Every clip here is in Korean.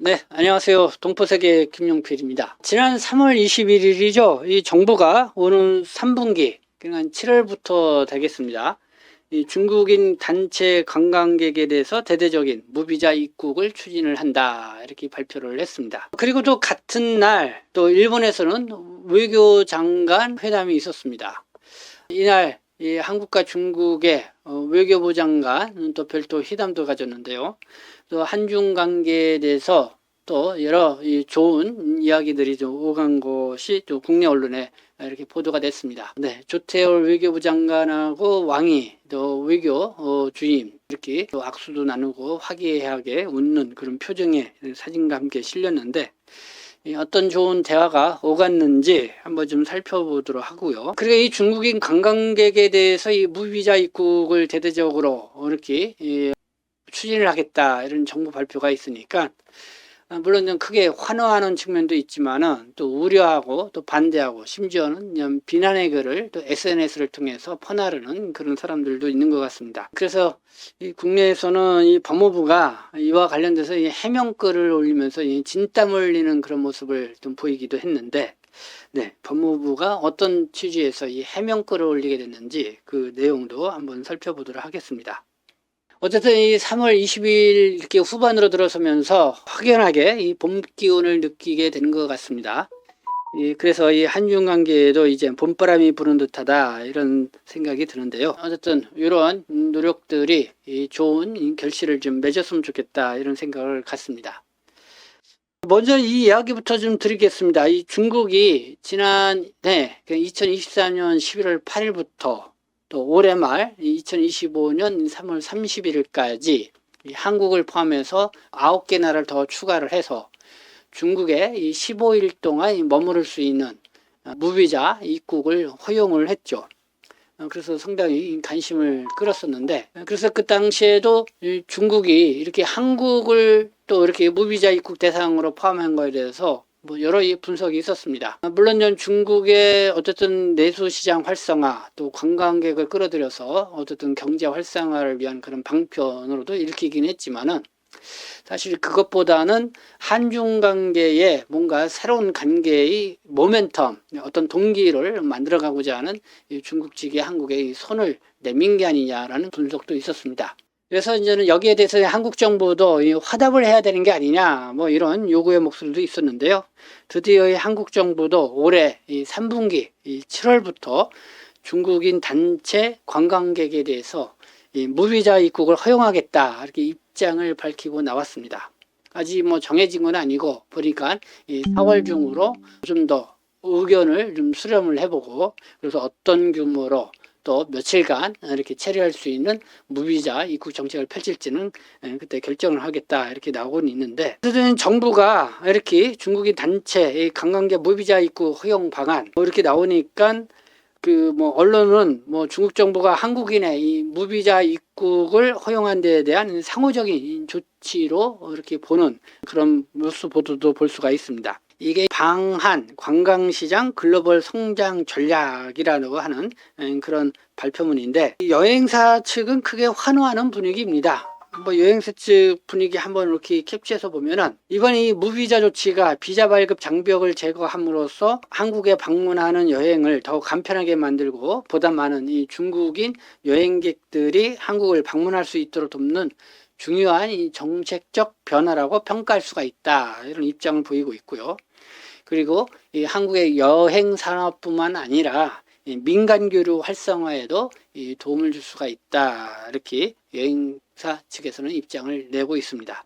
네, 안녕하세요. 동포세계 김용필입니다. 지난 3월 21일이죠. 이 정부가 오는 3분기, 그러니까 7월부터 되겠습니다. 이 중국인 단체 관광객에 대해서 대대적인 무비자 입국을 추진을 한다. 이렇게 발표를 했습니다. 그리고 또 같은 날, 또 일본에서는 외교장관 회담이 있었습니다. 이날 이 한국과 중국의 외교부 장관 또 별도 회담도 가졌는데요. 또 한중 관계에 대해서 또 여러 좋은 이야기들이 좀 오간 것이 또 국내 언론에 이렇게 보도가 됐습니다. 네, 조태열 외교부 장관하고 왕이 또 외교 주임 이렇게 또 악수도 나누고 화기애애하게 웃는 그런 표정의 사진과 함께 실렸는데 어떤 좋은 대화가 오갔는지 한번 좀 살펴보도록 하고요. 그리고 이 중국인 관광객에 대해서 이 무비자 입국을 대대적으로 이렇게 추진을 하겠다 이런 정부 발표가 있으니까 물론 좀 크게 환호하는 측면도 있지만은 또 우려하고 또 반대하고 심지어는 그냥 비난의 글을 또 SNS를 통해서 퍼나르는 그런 사람들도 있는 것 같습니다. 그래서 이 국내에서는 이 법무부가 이와 관련돼서 이 해명글을 올리면서 이 진땀 흘리는 그런 모습을 좀 보이기도 했는데, 네, 법무부가 어떤 취지에서 이 해명글을 올리게 됐는지 그 내용도 한번 살펴보도록 하겠습니다. 어쨌든 이 3월 20일 이렇게 후반으로 들어서면서 확연하게 이 봄 기운을 느끼게 되는 것 같습니다. 그래서 이 한중 관계에도 이제 봄바람이 부는 듯하다 이런 생각이 드는데요. 어쨌든 이런 노력들이 좋은 결실을 좀 맺었으면 좋겠다 이런 생각을 갖습니다. 먼저 이 이야기부터 좀 드리겠습니다. 이 중국이 지난해 2024년 11월 8일부터 또 올해 말 2025년 3월 31일까지 한국을 포함해서 9개 나라를 더 추가를 해서 중국에 이 15일 동안 머무를 수 있는 무비자 입국을 허용을 했죠. 그래서 상당히 관심을 끌었었는데, 그래서 그 당시에도 중국이 이렇게 한국을 또 이렇게 무비자 입국 대상으로 포함한 거에 대해서 뭐 여러 분석이 있었습니다. 물론 전 중국의 어쨌든 내수 시장 활성화 또 관광객을 끌어들여서 어쨌든 경제 활성화를 위한 그런 방편으로도 읽히긴 했지만은 사실 그것보다는 한중 관계에 뭔가 새로운 관계의 모멘텀, 어떤 동기를 만들어가고자 하는 중국 측이 한국에 손을 내민 게 아니냐라는 분석도 있었습니다. 그래서 이제는 여기에 대해서 한국 정부도 화답을 해야 되는 게 아니냐, 뭐 이런 요구의 목소리도 있었는데요. 드디어 한국 정부도 올해 3분기 7월부터 중국인 단체 관광객에 대해서 무비자 입국을 허용하겠다 이렇게 입장을 밝히고 나왔습니다. 아직 뭐 정해진 건 아니고 보니까 4월 중으로 좀 더 의견을 좀 수렴을 해보고 그래서 어떤 규모로 또 며칠간 이렇게 체류할 수 있는 무비자 입국 정책을 펼칠지는 그때 결정을 하겠다 이렇게 나오고는 있는데, 어쨌든 정부가 이렇게 중국인 단체 관광객 무비자 입국 허용 방안 이렇게 나오니까 그 뭐 언론은 뭐 중국 정부가 한국인의 이 무비자 입국을 허용한 데에 대한 상호적인 조치로 이렇게 보는 그런 뉴스 보도도 볼 수가 있습니다. 이게 방한 관광시장 글로벌 성장 전략이라고 하는 그런 발표문인데, 여행사 측은 크게 환호하는 분위기입니다. 뭐 여행사 측 분위기 한번 이렇게 캡처해서 보면은 이번 이 무비자 조치가 비자 발급 장벽을 제거함으로써 한국에 방문하는 여행을 더욱 간편하게 만들고 보다 많은 이 중국인 여행객들이 한국을 방문할 수 있도록 돕는 중요한 이 정책적 변화라고 평가할 수가 있다 이런 입장을 보이고 있고요. 그리고 이 한국의 여행 산업뿐만 아니라 민간 교류 활성화에도 도움을 줄 수가 있다 이렇게 여행사 측에서는 입장을 내고 있습니다.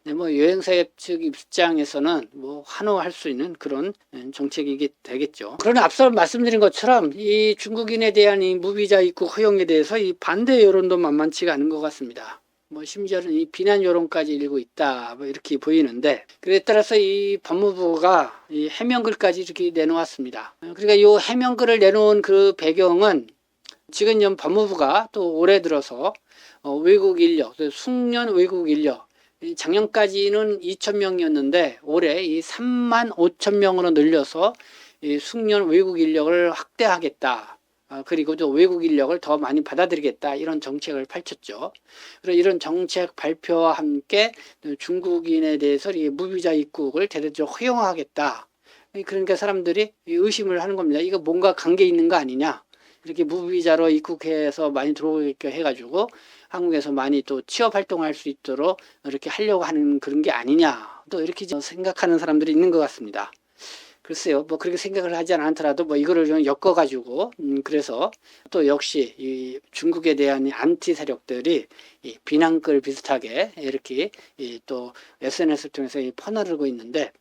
네, 뭐 여행사 측 입장에서는 뭐 환호할 수 있는 그런 정책이게 되겠죠. 그러나 앞서 말씀드린 것처럼 이 중국인에 대한 이 무비자 입국 허용에 대해서 이 반대 여론도 만만치가 않은 것 같습니다. 뭐 심지어는 이 비난 여론까지 일고 있다 뭐 이렇게 보이는데, 그에 따라서 이 법무부가 이 해명글까지 이렇게 내놓았습니다. 그러니까 이 해명글을 내놓은 그 배경은 지금 연 법무부가 또 올해 들어서 외국 인력, 숙련 외국 인력 작년까지는 2,000명이었는데 올해 이 3만 5천 명으로 늘려서 이 숙련 외국 인력을 확대하겠다. 그리고 또 외국 인력을 더 많이 받아들이겠다 이런 정책을 펼쳤죠. 그래서 이런 정책 발표와 함께 중국인에 대해서 이 무비자 입국을 대대적으로 허용하겠다. 그러니까 사람들이 의심을 하는 겁니다. 이거 뭔가 관계 있는 거 아니냐. 이렇게 무비자로 입국해서 많이 들어오게 해가지고 한국에서 많이 또 취업 활동할 수 있도록 이렇게 하려고 하는 그런 게 아니냐. 또 이렇게 생각하는 사람들이 있는 것 같습니다. 글쎄요, 뭐 그렇게 생각을 하지 않더라도 뭐 이거를 좀 엮어가지고, 그래서 또 역시 이 중국에 대한 안티 세력들이 이 비난글 비슷하게 이렇게 또 SNS를 통해서 퍼나르고 있는데,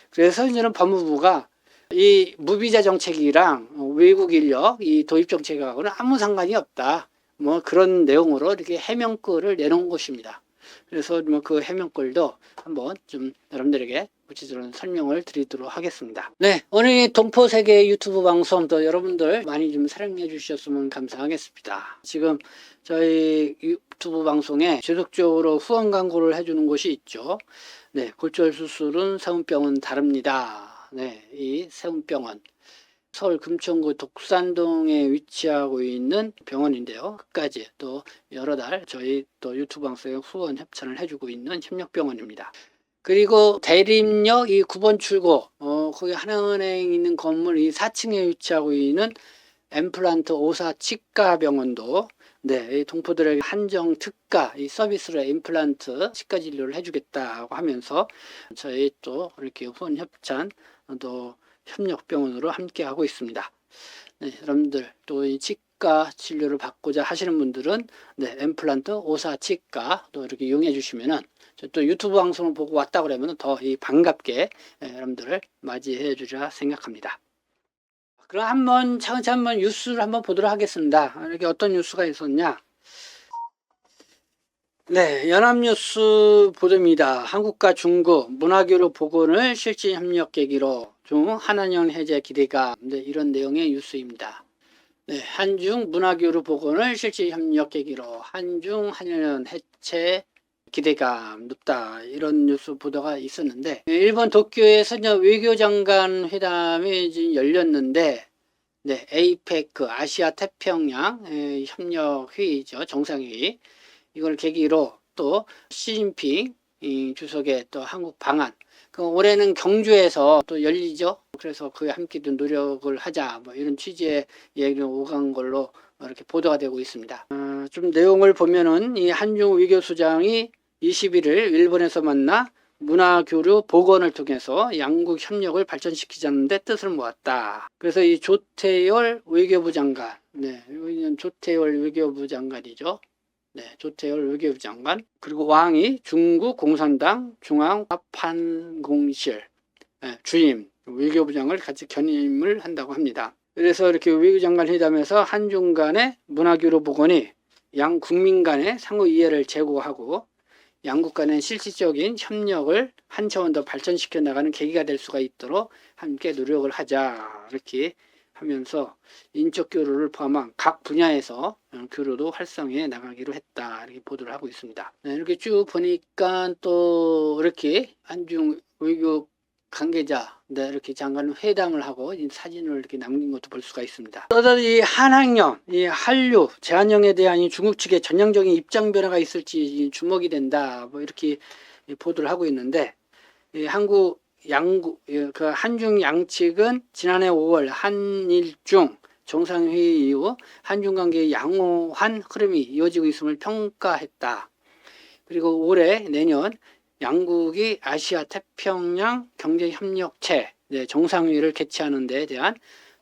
그래서 이제는 법무부가 이 무비자 정책이랑 외국 인력 이 도입 정책하고는 아무 상관이 없다. 뭐 그런 내용으로 이렇게 해명글을 내놓은 것입니다. 그래서 뭐 그 해명글도 한번 좀 여러분들에게 구체적으로 설명을 드리도록 하겠습니다. 네, 오늘 동포세계 유튜브 방송도 여러분들 많이 좀 사랑해 주셨으면 감사하겠습니다. 지금 저희 유튜브 방송에 지속적으로 후원 광고를 해주는 곳이 있죠. 네, 골절 수술은 세운병원 다릅니다. 네, 이 세운병원 서울 금천구 독산동에 위치하고 있는 병원인데요. 끝까지 또 여러 달 저희 또 유튜브 방송에 후원 협찬을 해주고 있는 협력병원입니다. 그리고 대림역 이 9번 출구 거기 하나은행 있는 건물 이 4층에 위치하고 있는 엠플란트 오사 치과병원도 네, 이 동포들에게 한정 특가 이 서비스로 임플란트 치과 진료를 해주겠다고 하면서 저희 또 이렇게 후원 협찬 또 협력병원으로 함께 하고 있습니다. 네, 여러분들 또 이 치과 진료를 받고자 하시는 분들은 네, 엠플란트 오사 치과 또 이렇게 이용해 주시면은 또 유튜브 방송을 보고 왔다 그러면 더 반갑게 여러분들을 맞이해 주리라 생각합니다. 그럼 한번 차근차근 한번 뉴스를 한번 보도록 하겠습니다. 이렇게 어떤 뉴스가 있었냐? 네, 연합뉴스 보도입니다. 한국과 중국 문화교류 복원을 실질 협력 계기로 중 한한령 해제 기대감. 네, 이런 내용의 뉴스입니다. 네, 한중 문화교류 복원을 실질 협력 계기로 한중 한일 해체 기대감 높다 이런 뉴스 보도가 있었는데 일본 도쿄에서 외교장관 회담이 지금 열렸는데 네, 에이페크 아시아 태평양 협력 회의죠. 정상회의 이걸 계기로 또 시진핑 주석의 또 한국 방한 올해는 경주에서 또 열리죠. 그래서 그에 함께 노력을 하자 뭐 이런 취지의 얘기를 오간 걸로 이렇게 보도가 되고 있습니다. 좀 내용을 보면은 이 한중 외교수장이 21일 일본에서 만나 문화교류 복원을 통해서 양국 협력을 발전시키자는 데 뜻을 모았다. 그래서 이 조태열 외교부 장관, 네, 여기는 조태열 외교부 장관이죠. 네, 조태열 외교부 장관, 그리고 왕이 중국 공산당 중앙합판공실 주임 외교부장을 같이 견임을 한다고 합니다. 그래서 이렇게 외교장관 회담에서 한중 간의 문화교류 복원이 양 국민 간의 상호 이해를 제고하고 양국 간의 실질적인 협력을 한 차원 더 발전시켜 나가는 계기가 될 수가 있도록 함께 노력을 하자 이렇게 하면서 인적 교류를 포함한 각 분야에서 교류도 활성화해 나가기로 했다 이렇게 보도를 하고 있습니다. 네, 이렇게 쭉 보니까 또 이렇게 한중 외교 관계자 네, 이렇게 장관 회담을 하고 사진을 이렇게 남긴 것도 볼 수가 있습니다. 또 이 한학령, 이 한류 제한령에 대한 이 중국 측의 전향적인 입장 변화가 있을지 주목이 된다. 뭐 이렇게 보도를 하고 있는데 한국 양국 그 한중 양측은 지난해 5월 한일중 정상회의 이후 한중 관계의 양호한 흐름이 이어지고 있음을 평가했다. 그리고 올해 내년 양국이 아시아 태평양 경제협력체 정상회의를 개최하는 데 대한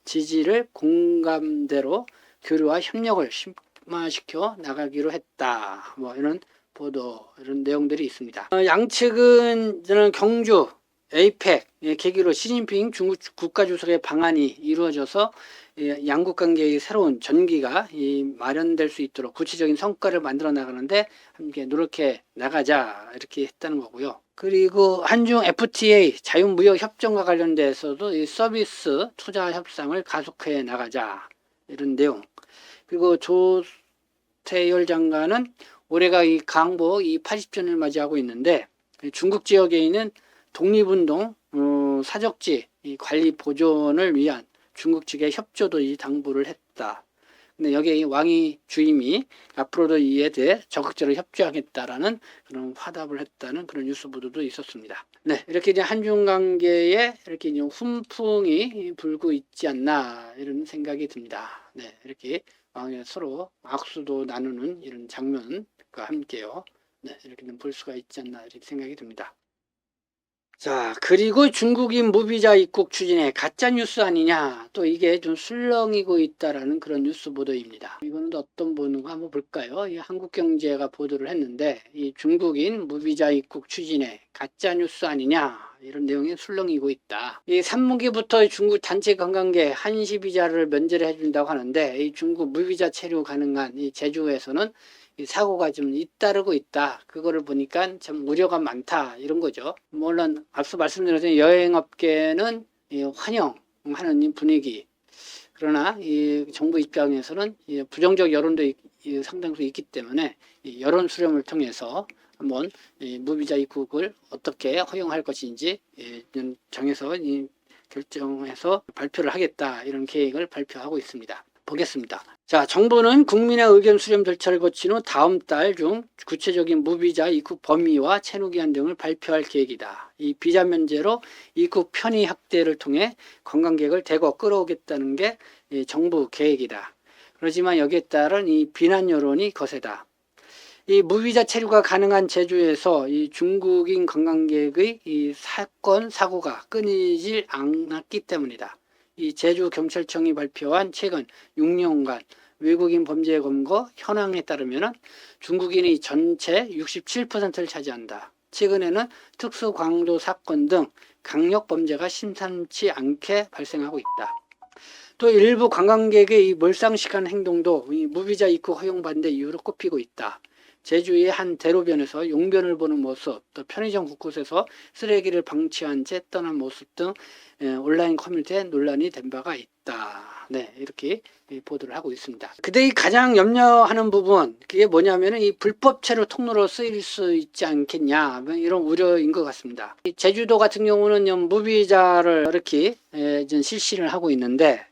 지지를 공감대로 교류와 협력을 심화시켜 나가기로 했다. 뭐 이런 보도 이런 내용들이 있습니다. 양측은 저는 경주 에이펙 계기로 시진핑 중국 국가주석의 방한이 이루어져서 양국 관계의 새로운 전기가 마련될 수 있도록 구체적인 성과를 만들어 나가는데 함께 노력해 나가자 이렇게 했다는 거고요. 그리고 한중 FTA 자유무역 협정과 관련돼서도 이 서비스 투자 협상을 가속해 나가자 이런 내용. 그리고 조태열 장관은 올해가 이 강보 80주년을 맞이하고 있는데 중국 지역에 있는 독립운동 사적지 관리 보존을 위한 중국 측의 협조도 당부를 했다. 했다. 근데 여기에 이 왕이 주임이 앞으로도 이에 대해 적극적으로 협조하겠다라는 그런 화답을 했다는 그런 뉴스 보도도 있었습니다. 네, 이렇게 이제 한중 관계에 이렇게 이제 훈풍이 불고 있지 않나 이런 생각이 듭니다. 네, 이렇게 서로 악수도 나누는 이런 장면과 함께요. 네, 이렇게 볼 수가 있지 않나 이렇게 생각이 듭니다. 자, 그리고 중국인 무비자 입국 추진에 가짜뉴스 아니냐. 또 이게 좀 술렁이고 있다라는 그런 뉴스 보도입니다. 이거는 어떤 보도인가 한번 볼까요? 이 한국경제가 보도를 했는데, 이 중국인 무비자 입국 추진에 가짜뉴스 아니냐. 이런 내용이 술렁이고 있다. 이 3분기부터 중국 단체 관광객 한시 비자를 면제를 해준다고 하는데, 이 중국 무비자 체류 가능한 이 제주에서는 이 사고가 좀 잇따르고 있다. 그거를 보니까 참 우려가 많다. 이런 거죠. 물론 앞서 말씀드린 것처럼 여행업계는 환영하는 분위기. 그러나 이 정부 입장에서는 부정적 여론도 상당수 있기 때문에 여론 수렴을 통해서 한번 무비자 입국을 어떻게 허용할 것인지 정해서 결정해서 발표를 하겠다. 이런 계획을 발표하고 있습니다. 보겠습니다. 자, 정부는 국민의 의견 수렴 절차를 거친 후 다음 달 중 구체적인 무비자 입국 범위와 체류 기한 등을 발표할 계획이다. 이 비자 면제로 입국 편의 확대를 통해 관광객을 대거 끌어오겠다는 게 정부 계획이다. 그렇지만 여기에 따른 이 비난 여론이 거세다. 이 무비자 체류가 가능한 제주에서 이 중국인 관광객의 이 사고가 끊이질 않았기 때문이다. 이 제주경찰청이 발표한 최근 6년간 외국인 범죄 검거 현황에 따르면 중국인이 전체 67%를 차지한다. 최근에는 특수강도 사건 등 강력 범죄가 심상치 않게 발생하고 있다. 또 일부 관광객의 이 몰상식한 행동도 이 무비자 입국 허용 반대 이유로 꼽히고 있다. 제주의 한 대로변에서 용변을 보는 모습, 또 편의점 곳곳에서 쓰레기를 방치한 채 떠난 모습 등 온라인 커뮤니티에 논란이 된 바가 있다. 네, 이렇게 보도를 하고 있습니다. 그들이 가장 염려하는 부분, 그게 뭐냐면은 이 불법 체류 통로로 쓰일 수 있지 않겠냐, 이런 우려인 것 같습니다. 제주도 같은 경우는 무비자를 이렇게 실시를 하고 있는데,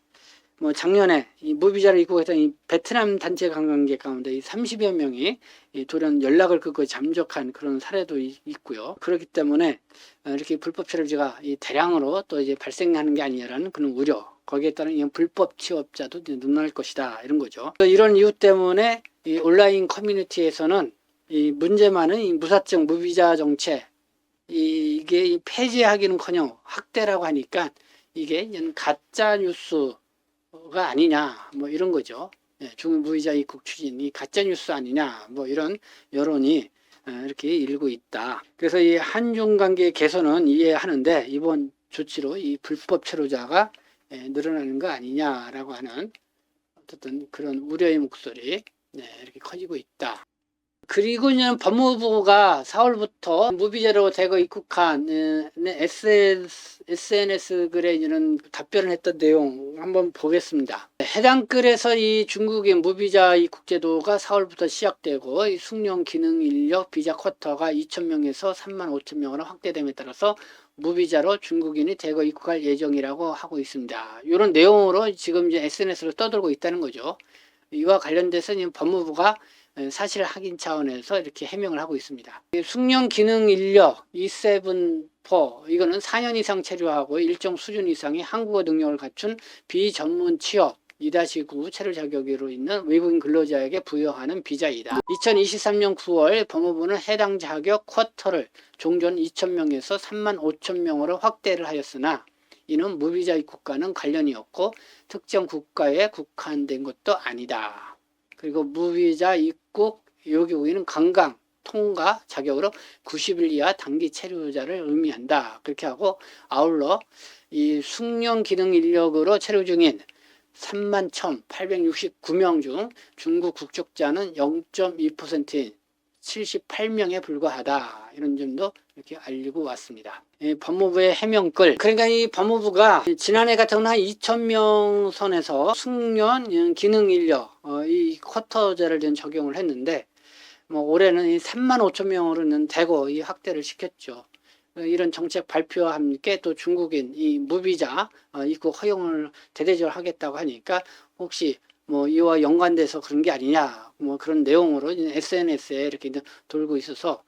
작년에 이 무비자를 입국했던 이 베트남 단체 관광객 가운데 이 30여 명이 돌연 연락을 끊고 잠적한 그런 사례도 있고요. 그렇기 때문에 이렇게 불법 체류자가 대량으로 또 이제 발생하는 게 아니냐라는 그런 우려. 거기에 따른 이 불법 취업자도 늘어날 것이다. 이런 거죠. 이런 이유 때문에 이 온라인 커뮤니티에서는 이 문제 많은 이 무사증 무비자 정책 이게 폐지하기는커녕 확대라고 하니까 이게 가짜 뉴스 가 아니냐 이런 거죠. 중국 무비자 입국 추진이 가짜 뉴스 아니냐 이런 여론이 이렇게 일고 있다. 그래서 이 한중 관계 개선은 이해하는데 이번 조치로 이 불법 체류자가 늘어나는 거 아니냐라고 하는 어쨌든 그런 우려의 목소리 이렇게 커지고 있다. 그리고 이제 법무부가 4월부터 무비자로 대거 입국한 SNS 글에 이런 답변을 했던 내용 한번 보겠습니다. 해당 글에서 이 중국인 무비자 입국 제도가 4월부터 시작되고 이 숙련 기능 인력 비자 쿼터가 2,000명에서 35,000명으로 확대됨에 따라서 무비자로 중국인이 대거 입국할 예정이라고 하고 있습니다. 이런 내용으로 지금 이제 SNS로 떠들고 있다는 거죠. 이와 관련돼서 법무부가 사실 확인 차원에서 이렇게 해명을 하고 있습니다. 숙련 기능 인력 E7-4 이거는 4년 이상 체류하고 일정 수준 이상의 한국어 능력을 갖춘 비전문 취업 2-9 체류 자격으로 있는 외국인 근로자에게 부여하는 비자이다. 2023년 9월 법무부는 해당 자격 쿼터를 종전 2,000명에서 35,000명으로 확대를 하였으나 이는 무비자 입국과는 관련이 없고 특정 국가에 국한된 것도 아니다. 그리고 무비자 입국 요구인은 관광 통과 자격으로 90일 이하 단기 체류자를 의미한다. 그렇게 하고 아울러 이 숙련 기능 인력으로 체류 중인 31,869명 중 중국 국적자는 0.2%인 78명에 불과하다. 이런 점도 이렇게 알리고 왔습니다. 법무부의 해명글. 그러니까 이 법무부가 지난해 같은 경우는 한 2,000명 선에서 숙련 기능 인력 이 쿼터제를 적용을 했는데 올해는 이 35,000명으로는 대거 이 확대를 시켰죠. 이런 정책 발표와 함께 또 중국인 이 무비자 입국 허용을 대대적으로 하겠다고 하니까 혹시 뭐 이와 연관돼서 그런 게 아니냐, 뭐 그런 내용으로 SNS에 이렇게 돌고 있어서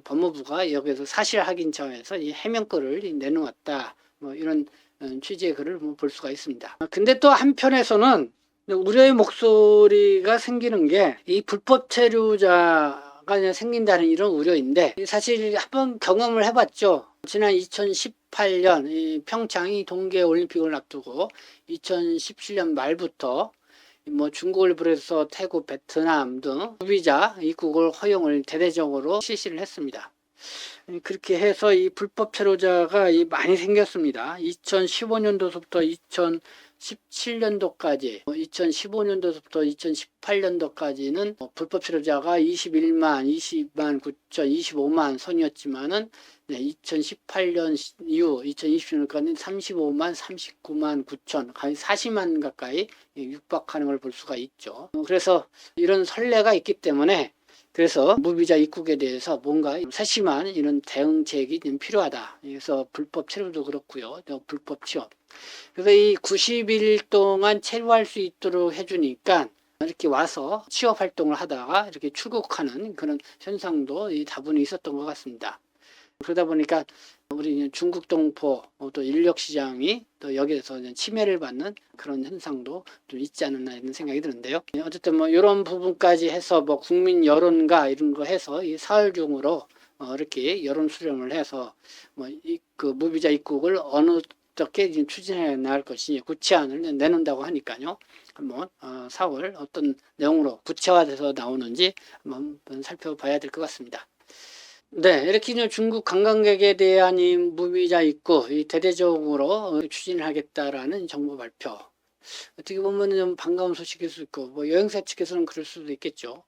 법무부가 여기서 사실 확인 차원에서 이 해명글을 내놓았다, 뭐 이런 취지의 글을 볼 수가 있습니다. 근데 또 한편에서는 우려의 목소리가 생기는 게 이 불법 체류자가 생긴다는 이런 우려인데, 사실 한번 경험을 해봤죠. 지난 2018년 이 평창이 동계올림픽을 앞두고 2017년 말부터 뭐 중국을 비롯해서 태국, 베트남 등 무비자 입국을 허용을 대대적으로 실시를 했습니다. 그렇게 해서 이 불법 체류자가 많이 생겼습니다. 2015년도부터 2017년도까지, 2015년도부터 2018년도까지는 불법 체류자가 21만, 20만 9천, 25만 선이었지만은 2018년 이후 2020년까지는 35만, 39만 9천, 거의 40만 가까이 육박하는 걸 볼 수가 있죠. 그래서 이런 선례가 있기 때문에, 그래서 무비자 입국에 대해서 뭔가 세심한 이런 대응책이 좀 필요하다. 그래서 불법 체류도 그렇고요, 불법 취업. 그래서 이 90일 동안 체류할 수 있도록 해주니까 이렇게 와서 취업 활동을 하다가 이렇게 출국하는 그런 현상도 다분히 있었던 것 같습니다. 그러다 보니까 우리 중국 동포 또 인력 시장이 또 여기에서 침해를 받는 그런 현상도 좀 있지 않았나 이런 생각이 드는데요. 어쨌든 뭐 이런 부분까지 해서 뭐 국민 여론가 이런 거 해서 이 사흘 중으로 이렇게 여론 수렴을 해서 뭐 그 무비자 입국을 어떻게 추진해 나갈 것이니 구체안을 내놓는다고 하니까요. 한번 4월 어떤 내용으로 구체화돼서 나오는지 한번 살펴봐야 될 것 같습니다. 네, 이렇게 중국 관광객에 대한 이 무비자 입국 대대적으로 추진을 하겠다라는 정부 발표. 어떻게 보면 좀 반가운 소식일 수 있고, 뭐 여행사 측에서는 그럴 수도 있겠죠.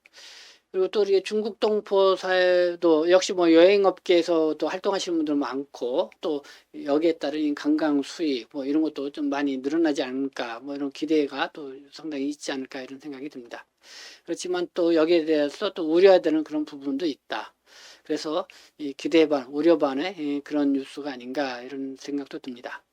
그리고 또 우리 중국 동포 사회도 역시 뭐 여행업계에서 또 활동하시는 분들 많고, 또 여기에 따른 관광 수입 뭐 이런 것도 좀 많이 늘어나지 않을까, 뭐 이런 기대가 또 상당히 있지 않을까 이런 생각이 듭니다. 그렇지만 또 여기에 대해서 또 우려해야 되는 그런 부분도 있다. 그래서 이 기대 반, 우려 반의 그런 뉴스가 아닌가 이런 생각도 듭니다.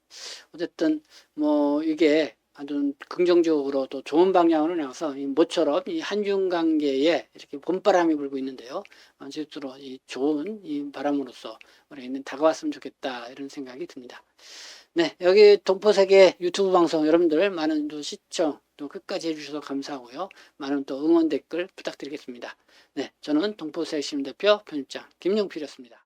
어쨌든 뭐 이게 아주 긍정적으로 또 좋은 방향으로 나와서 모처럼 이 한중 관계에 이렇게 봄바람이 불고 있는데요. 실제로 이 좋은 이 바람으로서 우리는 다가왔으면 좋겠다 이런 생각이 듭니다. 네, 여기 동포세계 유튜브 방송 여러분들 많은 또 시청 또 끝까지 해주셔서 감사하고요. 많은 또 응원 댓글 부탁드리겠습니다. 네, 저는 동포세계 시민대표 편집장 김용필이었습니다.